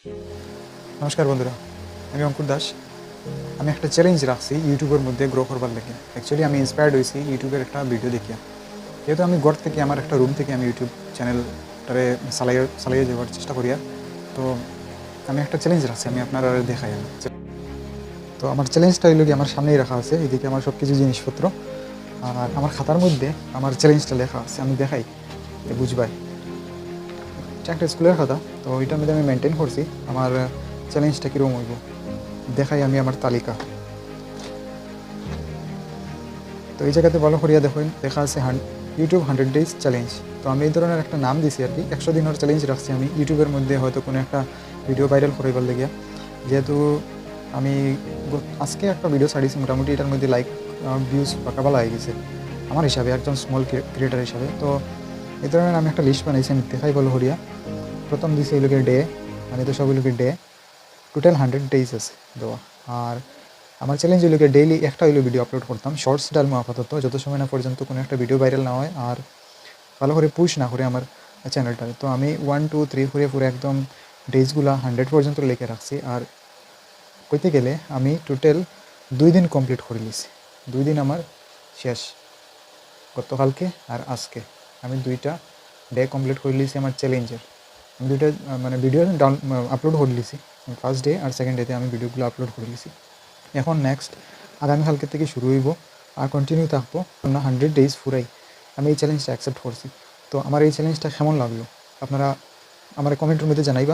নমস্কার বন্ধুরা, আমি অঙ্কুর দাস। আমি একটা চ্যালেঞ্জ রাখছি ইউটিউবের মধ্যে গ্রো করবার লেগে। অ্যাকচুয়ালি আমি ইন্সপায়ার্ড হয়েছি ইউটিউবের একটা ভিডিও দেখিয়া। যেহেতু আমি ঘর থেকে আমার একটা রুম থেকে আমি ইউটিউব চ্যানেলটারে চালাইয়ে যাওয়ার চেষ্টা করিয়া, তো আমি একটা চ্যালেঞ্জ রাখছি, আমি আপনারা দেখাই। তো আমার চ্যালেঞ্জটা হইল কি, আমার সামনেই রাখা আছে, এদিকে আমার সব কিছু জিনিসপত্র, আর আমার খাতার মধ্যে আমার চ্যালেঞ্জটা লেখা আছে। আমি দেখাই বুঝবাই, এটা একটা স্কুলের খাতা, তো ওইটার মধ্যে আমি মেনটেন করছি আমার চ্যালেঞ্জটা কীরকম হইব। দেখাই আমি আমার তালিকা। তো এই জায়গাতে ভালো করিয়া দেখুন, লেখা আছে ইউটিউব 100 ডেজ চ্যালেঞ্জ। তো আমি এই ধরনের একটা নাম দিছি আর কি, 100 দিনের চ্যালেঞ্জ রাখছি আমি ইউটিউবের মধ্যে, হয়তো কোনো একটা ভিডিও ভাইরাল করাইবার লেগিয়া। যেহেতু আমি আজকে একটা ভিডিও ছাড়িয়েছি, মোটামুটি এটার মধ্যে লাইক ভিউজ পাকাবালা হয়ে গেছে আমার হিসাবে, একজন স্মল ক্রিয়েটার হিসাবে। তো এই ধরনের আমি একটা লিস্ট বানাইছি, আমি দেখাই ভালো করিয়া। প্রথম দিছে এই লোকের ডে, মানে তো সব লোকের ডে, টোটাল 100 ডেজ আছে দেওয়া। আর আমার চ্যালেঞ্জ হইল কি, ডেইলি একটা হইলো ভিডিও আপলোড করতাম, শর্টস ডালমো আপাতত, যত সময় না পর্যন্ত কোনো একটা ভিডিও ভাইরাল না হয় আর ভালো করে পুশ না করে আমার চ্যানেলটারে। তো আমি 1 2 3 করে পুরো একদম ডেজগুলা 100 পর্যন্ত লিখে রাখছি। আর কইতে গেলে আমি টোটাল 2 দিন কমপ্লিট করে নিয়েছি। 2 দিন আমার শেষ, গতকালকে আর আজকে আমি 2টা ডে কমপ্লিট করে নিয়েছি আমার চ্যালেঞ্জের। আমি 2টা মানে ভিডিও আপলোড করে নিয়েছি, ফার্স্ট ডে আর সেকেন্ড ডেতে আমি ভিডিওগুলো আপলোড করে নিয়েছি। এখন নেক্সট আগামীকালকে থেকে শুরু হইব আর কন্টিনিউ থাকবো না 100 ডেজ পুরাই। আমি এই চ্যালেঞ্জটা অ্যাকসেপ্ট করছি। তো আমার এই চ্যালেঞ্জটা কেমন লাগলো আপনারা আমার কমেন্টের মধ্যে জানাইবা।